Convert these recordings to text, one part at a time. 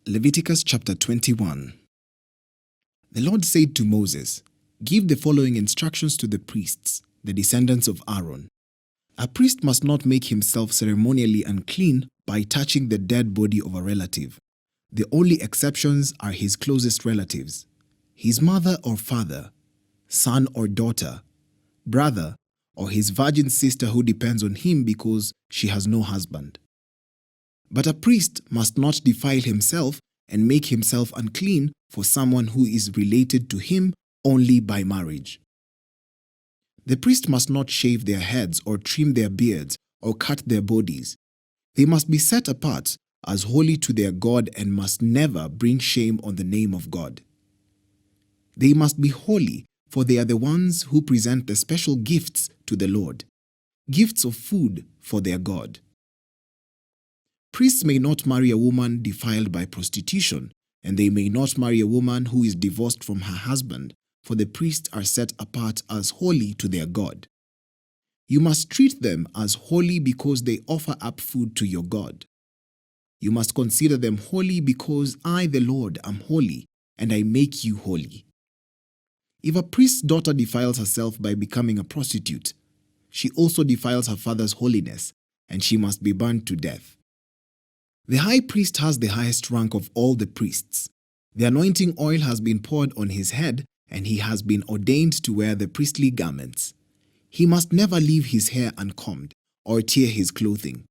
Leviticus chapter 21. The Lord said to Moses, "Give the following instructions to the priests, the descendants of Aaron. A priest must not make himself ceremonially unclean by touching the dead body of a relative. The only exceptions are his closest relatives, his mother or father, son or daughter, brother, or his virgin sister who depends on him because she has no husband. But a priest must not defile himself and make himself unclean for someone who is related to him only by marriage. The priest must not shave their heads or trim their beards or cut their bodies. They must be set apart as holy to their God and must never bring shame on the name of God. They must be holy, for they are the ones who present the special gifts to the Lord, gifts of food for their God. Priests may not marry a woman defiled by prostitution, and they may not marry a woman who is divorced from her husband, for the priests are set apart as holy to their God. You must treat them as holy because they offer up food to your God. You must consider them holy because I, the Lord, am holy, and I make you holy. If a priest's daughter defiles herself by becoming a prostitute, she also defiles her father's holiness, and she must be burned to death. The high priest has the highest rank of all the priests. The anointing oil has been poured on his head, and he has been ordained to wear the priestly garments. He must never leave his hair uncombed or tear his clothing.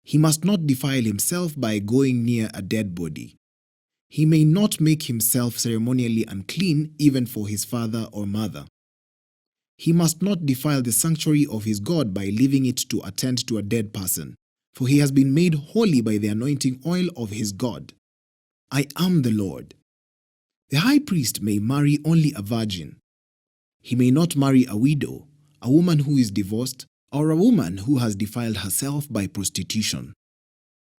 He must not defile himself by going near a dead body. He may not make himself ceremonially unclean even for his father or mother. He must not defile the sanctuary of his God by leaving it to attend to a dead person, for he has been made holy by the anointing oil of his God. I am the Lord. The high priest may marry only a virgin. He may not marry a widow, a woman who is divorced, or a woman who has defiled herself by prostitution.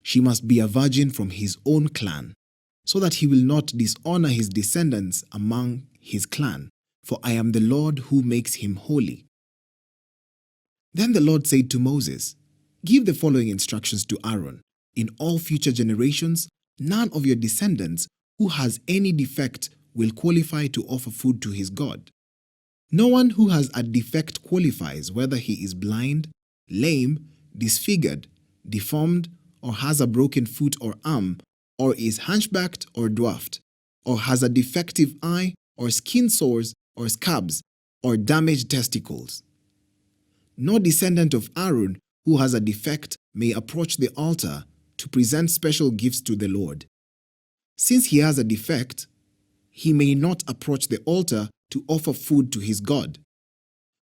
She must be a virgin from his own clan, so that he will not dishonor his descendants among his clan, for I am the Lord who makes him holy." Then the Lord said to Moses, "Give the following instructions to Aaron. In all future generations, none of your descendants who has any defect will qualify to offer food to his God. No one who has a defect qualifies, whether he is blind, lame, disfigured, deformed, or has a broken foot or arm, or is hunchbacked or dwarfed, or has a defective eye, or skin sores, or scabs, or damaged testicles. No descendant of Aaron who has a defect may approach the altar to present special gifts to the Lord. Since he has a defect, he may not approach the altar to offer food to his God.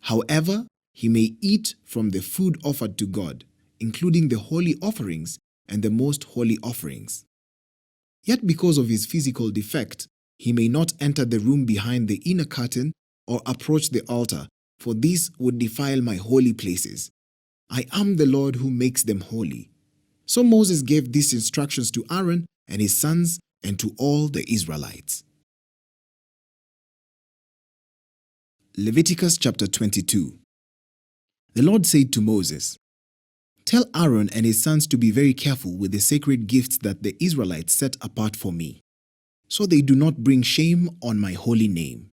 However, he may eat from the food offered to God, including the holy offerings and the most holy offerings. Yet because of his physical defect, he may not enter the room behind the inner curtain or approach the altar, for this would defile my holy places. I am the Lord who makes them holy." So Moses gave these instructions to Aaron and his sons and to all the Israelites. Leviticus chapter 22. The Lord said to Moses, "Tell Aaron and his sons to be very careful with the sacred gifts that the Israelites set apart for me, so they do not bring shame on my holy name.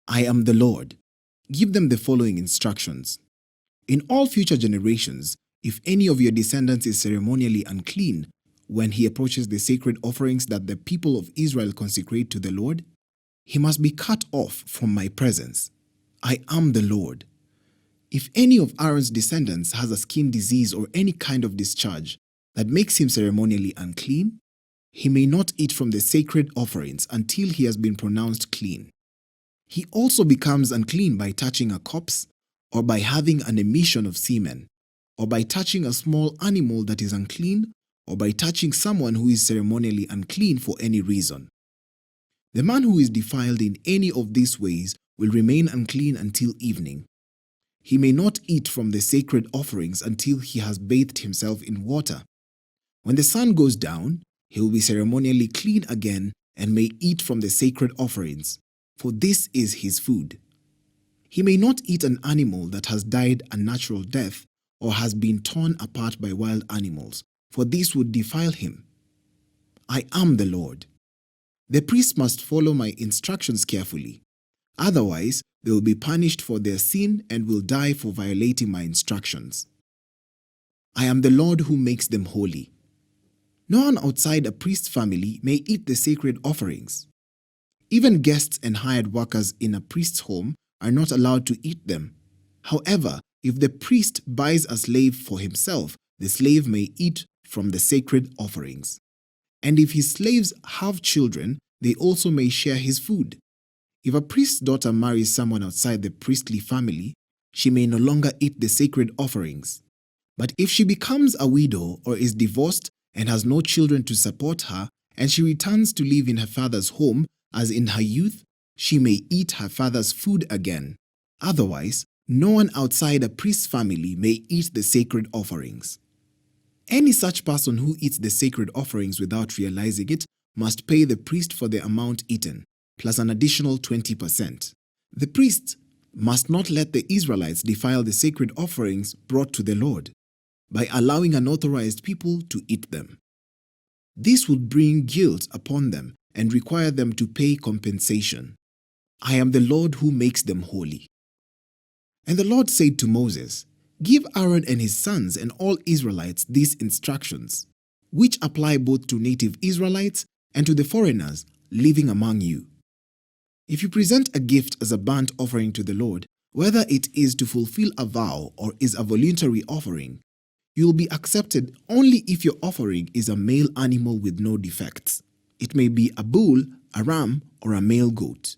I am the Lord. Give them the following instructions. In all future generations, if any of your descendants is ceremonially unclean when he approaches the sacred offerings that the people of Israel consecrate to the Lord, he must be cut off from my presence. I am the Lord. If any of Aaron's descendants has a skin disease or any kind of discharge that makes him ceremonially unclean, he may not eat from the sacred offerings until he has been pronounced clean. He also becomes unclean by touching a corpse, or by having an emission of semen, or by touching a small animal that is unclean, or by touching someone who is ceremonially unclean for any reason. The man who is defiled in any of these ways will remain unclean until evening. He may not eat from the sacred offerings until he has bathed himself in water. When the sun goes down, he will be ceremonially clean again and may eat from the sacred offerings, for this is his food. He may not eat an animal that has died a natural death or has been torn apart by wild animals, for this would defile him. I am the Lord. The priests must follow my instructions carefully. Otherwise, they will be punished for their sin and will die for violating my instructions. I am the Lord who makes them holy. No one outside a priest's family may eat the sacred offerings. Even guests and hired workers in a priest's home are not allowed to eat them. However, if the priest buys a slave for himself, the slave may eat from the sacred offerings. And if his slaves have children, they also may share his food. If a priest's daughter marries someone outside the priestly family, she may no longer eat the sacred offerings. But if she becomes a widow or is divorced and has no children to support her, and she returns to live in her father's home as in her youth, she may eat her father's food again. Otherwise, no one outside a priest's family may eat the sacred offerings. Any such person who eats the sacred offerings without realizing it must pay the priest for the amount eaten, plus an additional 20%. The priest must not let the Israelites defile the sacred offerings brought to the Lord by allowing unauthorized people to eat them. This would bring guilt upon them and require them to pay compensation. I am the Lord who makes them holy. And the Lord said to Moses, Give Aaron and his sons and all Israelites these instructions, which apply both to native Israelites and to the foreigners living among you. If you present a gift as a burnt offering to the Lord, whether it is to fulfill a vow or is a voluntary offering, you will be accepted only if your offering is a male animal with no defects. It may be a bull, a ram, or a male goat.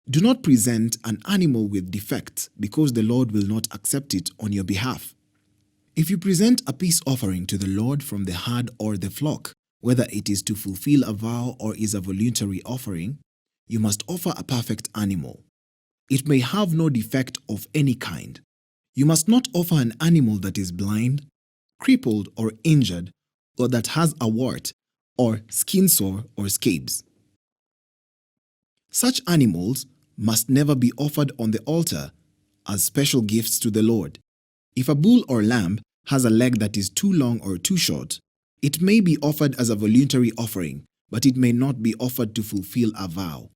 Do not present an animal with defects because the Lord will not accept it on your behalf. If you present a peace offering to the Lord from the herd or the flock, whether it is to fulfill a vow or is a voluntary offering, you must offer a perfect animal. It may have no defect of any kind. You must not offer an animal that is blind, crippled or injured, or that has a wart, or skin sore or scabs. Such animals must never be offered on the altar as special gifts to the Lord. If a bull or lamb has a leg that is too long or too short, it may be offered as a voluntary offering, but it may not be offered to fulfill a vow.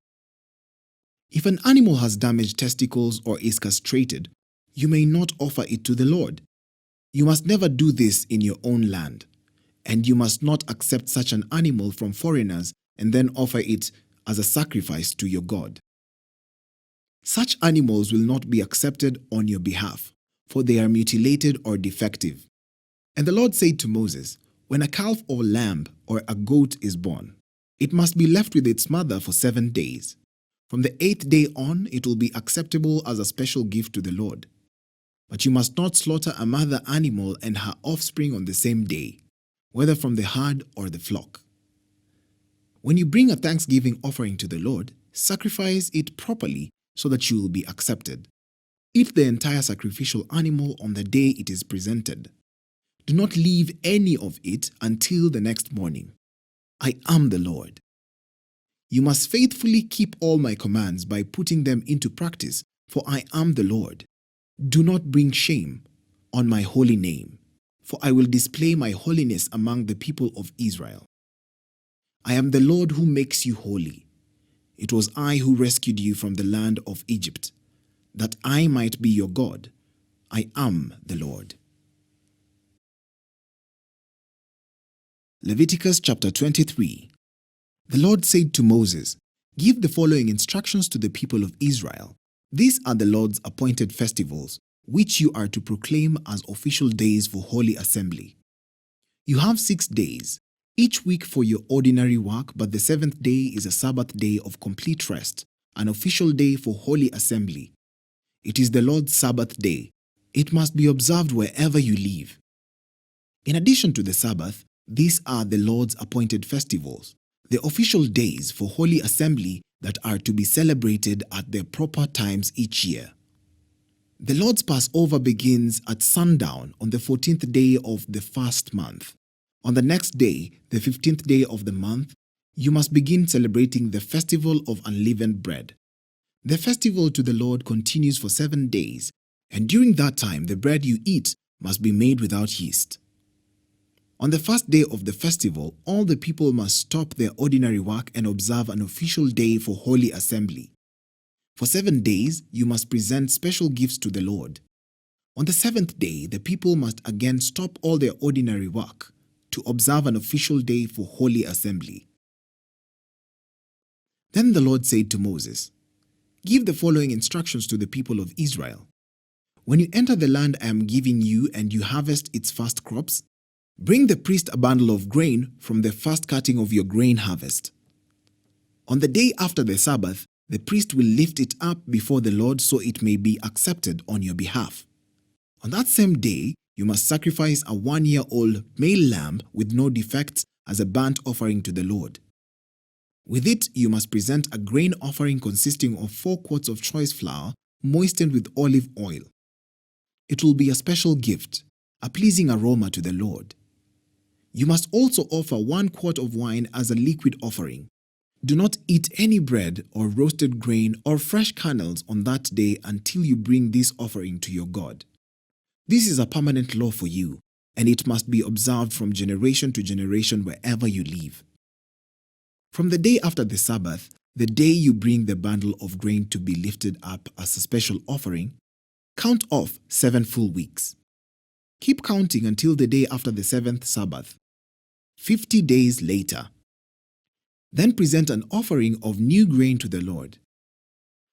If an animal has damaged testicles or is castrated, you may not offer it to the Lord. You must never do this in your own land, and you must not accept such an animal from foreigners and then offer it as a sacrifice to your God. Such animals will not be accepted on your behalf, for they are mutilated or defective. And the Lord said to Moses, When a calf or lamb or a goat is born, it must be left with its mother for 7 days. From the 8th day on, it will be acceptable as a special gift to the Lord. But you must not slaughter a mother animal and her offspring on the same day, whether from the herd or the flock. When you bring a thanksgiving offering to the Lord, sacrifice it properly so that you will be accepted. Eat the entire sacrificial animal on the day it is presented. Do not leave any of it until the next morning. I am the Lord. You must faithfully keep all my commands by putting them into practice, for I am the Lord. Do not bring shame on my holy name, for I will display my holiness among the people of Israel. I am the Lord who makes you holy. It was I who rescued you from the land of Egypt, that I might be your God. I am the Lord. Leviticus chapter 23. The Lord said to Moses, Give the following instructions to the people of Israel. These are the Lord's appointed festivals, which you are to proclaim as official days for holy assembly. You have 6 days, each week for your ordinary work, but the 7th day is a Sabbath day of complete rest, an official day for holy assembly. It is the Lord's Sabbath day. It must be observed wherever you live. In addition to the Sabbath, these are the Lord's appointed festivals, the official days for holy assembly that are to be celebrated at their proper times each year. The Lord's Passover begins at sundown on the 14th day of the first month. On the next day, the 15th day of the month, you must begin celebrating the festival of unleavened bread. The festival to the Lord continues for 7 days, and during that time the bread you eat must be made without yeast. On the first day of the festival, all the people must stop their ordinary work and observe an official day for holy assembly. For 7 days, you must present special gifts to the Lord. On the 7th day, the people must again stop all their ordinary work to observe an official day for holy assembly. Then the Lord said to Moses, "Give the following instructions to the people of Israel. When you enter the land I am giving you and you harvest its first crops, bring the priest a bundle of grain from the first cutting of your grain harvest. On the day after the Sabbath, the priest will lift it up before the Lord so it may be accepted on your behalf. On that same day, you must sacrifice a 1-year-old male lamb with no defects as a burnt offering to the Lord. With it, you must present a grain offering consisting of 4 quarts of choice flour moistened with olive oil. It will be a special gift, a pleasing aroma to the Lord. You must also offer 1 quart of wine as a liquid offering. Do not eat any bread or roasted grain or fresh kernels on that day until you bring this offering to your God. This is a permanent law for you, and it must be observed from generation to generation wherever you live. From the day after the Sabbath, the day you bring the bundle of grain to be lifted up as a special offering, count off 7 full weeks. Keep counting until the day after the 7th Sabbath, 50 days later. Then present an offering of new grain to the Lord.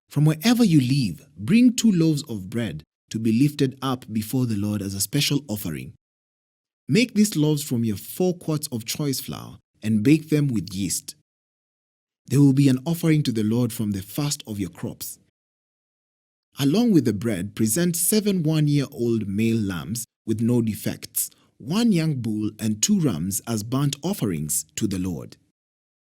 From wherever you live, bring 2 loaves of bread to be lifted up before the Lord as a special offering. Make these loaves from your 4 quarts of choice flour and bake them with yeast. There will be an offering to the Lord from the first of your crops. Along with the bread, present 7 1-year-old male lambs with no defects, 1 young bull and 2 rams as burnt offerings to the Lord.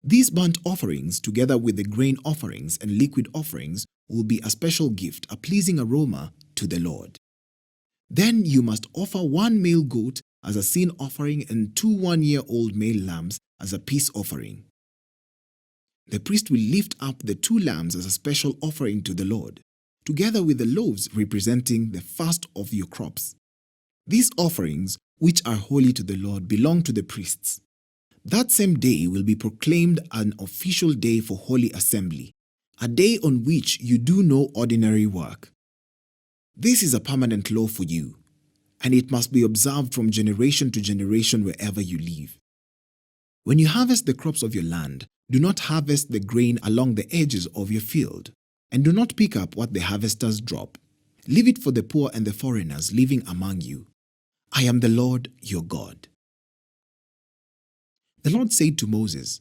These burnt offerings, together with the grain offerings and liquid offerings, will be a special gift, a pleasing aroma to the Lord. Then you must offer 1 male goat as a sin offering and 2 1-year-old male lambs as a peace offering. The priest will lift up the 2 lambs as a special offering to the Lord, together with the loaves representing the first of your crops. These offerings, which are holy to the Lord, belong to the priests. That same day will be proclaimed an official day for holy assembly, a day on which you do no ordinary work. This is a permanent law for you, and it must be observed from generation to generation wherever you live. When you harvest the crops of your land, do not harvest the grain along the edges of your field, and do not pick up what the harvesters drop. Leave it for the poor and the foreigners living among you. I am the Lord your God. The Lord said to Moses,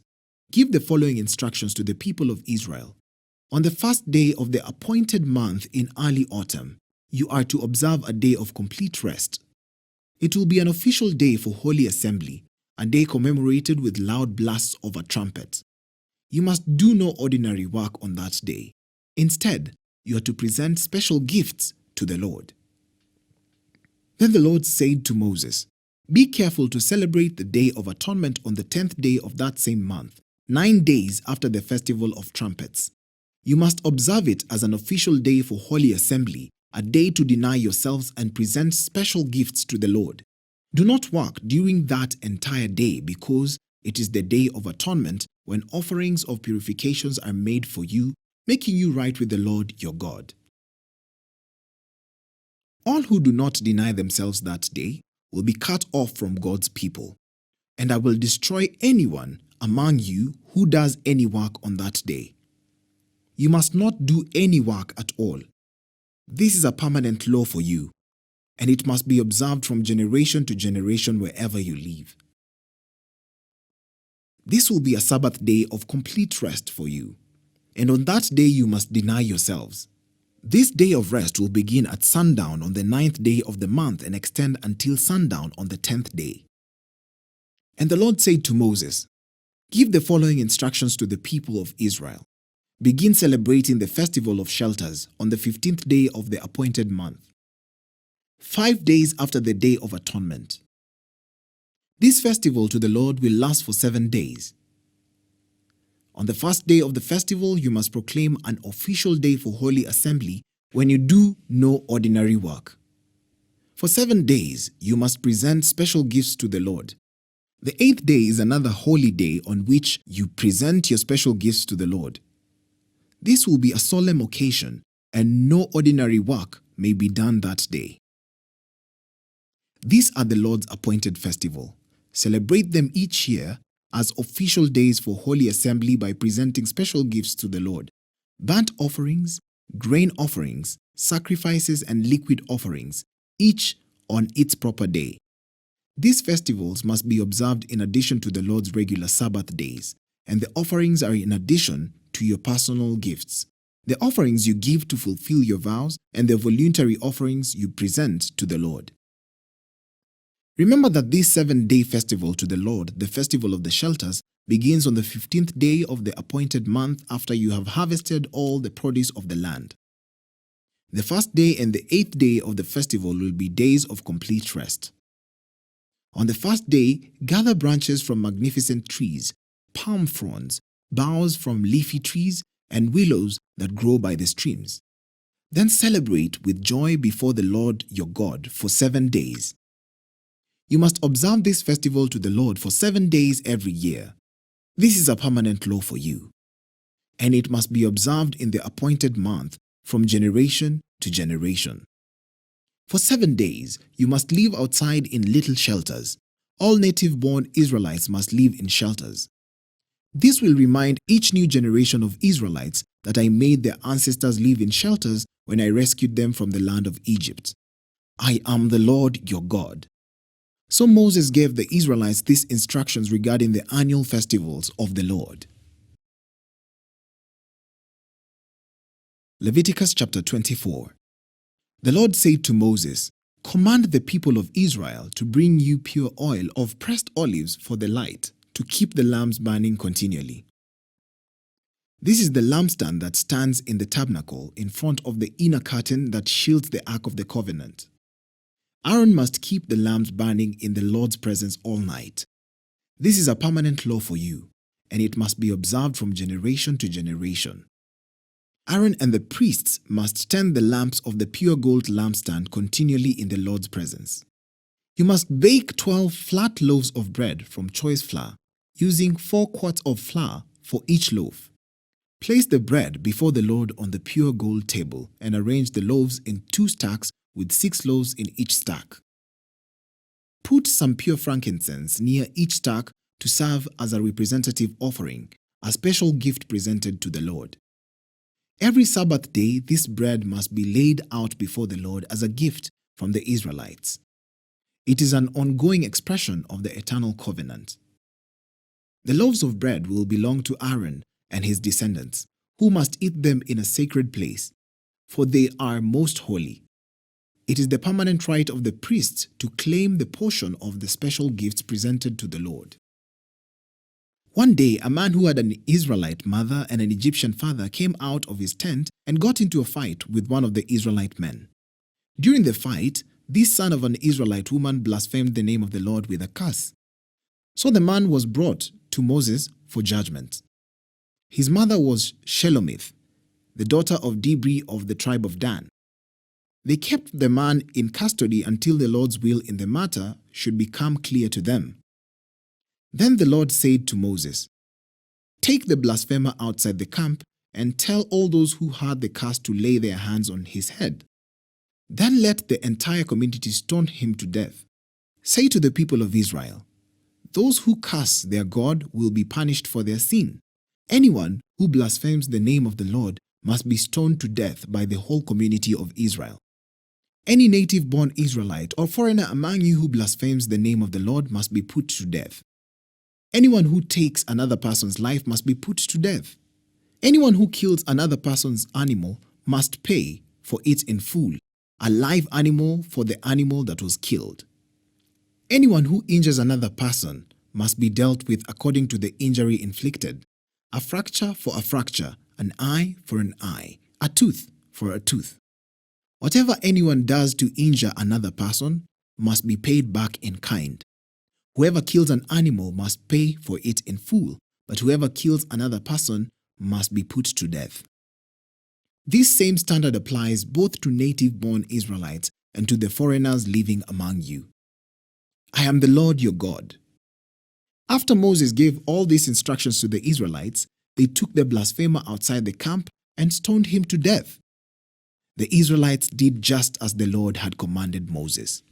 "Give the following instructions to the people of Israel. On the first day of the appointed month in early autumn, you are to observe a day of complete rest. It will be an official day for holy assembly, a day commemorated with loud blasts of a trumpet. You must do no ordinary work on that day. Instead, you are to present special gifts to the Lord." Then the Lord said to Moses, "Be careful to celebrate the Day of Atonement on the 10th day of that same month, 9 days after the Festival of Trumpets. You must observe it as an official day for holy assembly, a day to deny yourselves and present special gifts to the Lord. Do not work during that entire day because it is the Day of Atonement when offerings of purifications are made for you, making you right with the Lord your God. All who do not deny themselves that day will be cut off from God's people, and I will destroy anyone among you who does any work on that day. You must not do any work at all. This is a permanent law for you, and it must be observed from generation to generation wherever you live. This will be a Sabbath day of complete rest for you, and on that day you must deny yourselves. This day of rest will begin at sundown on the 9th day of the month and extend until sundown on the 10th day. And the Lord said to Moses, "Give the following instructions to the people of Israel. Begin celebrating the Festival of Shelters on the 15th day of the appointed month, 5 days after the Day of Atonement. This festival to the Lord will last for 7 days. On the first day of the festival, you must proclaim an official day for holy assembly when you do no ordinary work. For 7 days, you must present special gifts to the Lord. The 8th day is another holy day on which you present your special gifts to the Lord. This will be a solemn occasion, and no ordinary work may be done that day. These are the Lord's appointed festival. Celebrate them each year as official days for holy assembly by presenting special gifts to the Lord: burnt offerings, grain offerings, sacrifices, and liquid offerings, each on its proper day. These festivals must be observed in addition to the Lord's regular Sabbath days, and the offerings are in addition to your personal gifts. The offerings you give to fulfill your vows, and the voluntary offerings you present to the Lord. Remember that this 7-day festival to the Lord, the festival of the shelters, begins on the 15th day of the appointed month after you have harvested all the produce of the land. The first day and the 8th day of the festival will be days of complete rest. On the first day, gather branches from magnificent trees, palm fronds, boughs from leafy trees, and willows that grow by the streams. Then celebrate with joy before the Lord your God for 7 days. You must observe this festival to the Lord for 7 days every year. This is a permanent law for you, and it must be observed in the appointed month from generation to generation. For 7 days, you must live outside in little shelters. All native-born Israelites must live in shelters. This will remind each new generation of Israelites that I made their ancestors live in shelters when I rescued them from the land of Egypt. I am the Lord your God. So Moses gave the Israelites these instructions regarding the annual festivals of the Lord. Leviticus chapter 24. The Lord said to Moses, "Command the people of Israel to bring you pure oil of pressed olives for the light, to keep the lamps burning continually." This is the lampstand that stands in the tabernacle in front of the inner curtain that shields the Ark of the Covenant. Aaron must keep the lamps burning in the Lord's presence all night. This is a permanent law for you, and it must be observed from generation to generation. Aaron and the priests must tend the lamps of the pure gold lampstand continually in the Lord's presence. You must bake 12 flat loaves of bread from choice flour, using 4 quarts of flour for each loaf. Place the bread before the Lord on the pure gold table and arrange the loaves in 2 stacks with 6 loaves in each stack. Put some pure frankincense near each stack to serve as a representative offering, a special gift presented to the Lord. Every Sabbath day, this bread must be laid out before the Lord as a gift from the Israelites. It is an ongoing expression of the eternal covenant. The loaves of bread will belong to Aaron and his descendants, who must eat them in a sacred place, for they are most holy. It is the permanent right of the priests to claim the portion of the special gifts presented to the Lord. One day, a man who had an Israelite mother and an Egyptian father came out of his tent and got into a fight with one of the Israelite men. During the fight, this son of an Israelite woman blasphemed the name of the Lord with a curse. So the man was brought to Moses for judgment. His mother was Shelomith, the daughter of Dibri of the tribe of Dan. They kept the man in custody until the Lord's will in the matter should become clear to them. Then the Lord said to Moses, "Take the blasphemer outside the camp and tell all those who heard the curse to lay their hands on his head. Then let the entire community stone him to death. Say to the people of Israel, 'Those who curse their God will be punished for their sin. Anyone who blasphemes the name of the Lord must be stoned to death by the whole community of Israel. Any native-born Israelite or foreigner among you who blasphemes the name of the Lord must be put to death. Anyone who takes another person's life must be put to death. Anyone who kills another person's animal must pay for it in full, a live animal for the animal that was killed. Anyone who injures another person must be dealt with according to the injury inflicted. A fracture for a fracture, an eye for an eye, a tooth for a tooth. Whatever anyone does to injure another person must be paid back in kind. Whoever kills an animal must pay for it in full, but whoever kills another person must be put to death." This same standard applies both to native-born Israelites and to the foreigners living among you. I am the Lord your God. After Moses gave all these instructions to the Israelites, they took the blasphemer outside the camp and stoned him to death. The Israelites did just as the Lord had commanded Moses.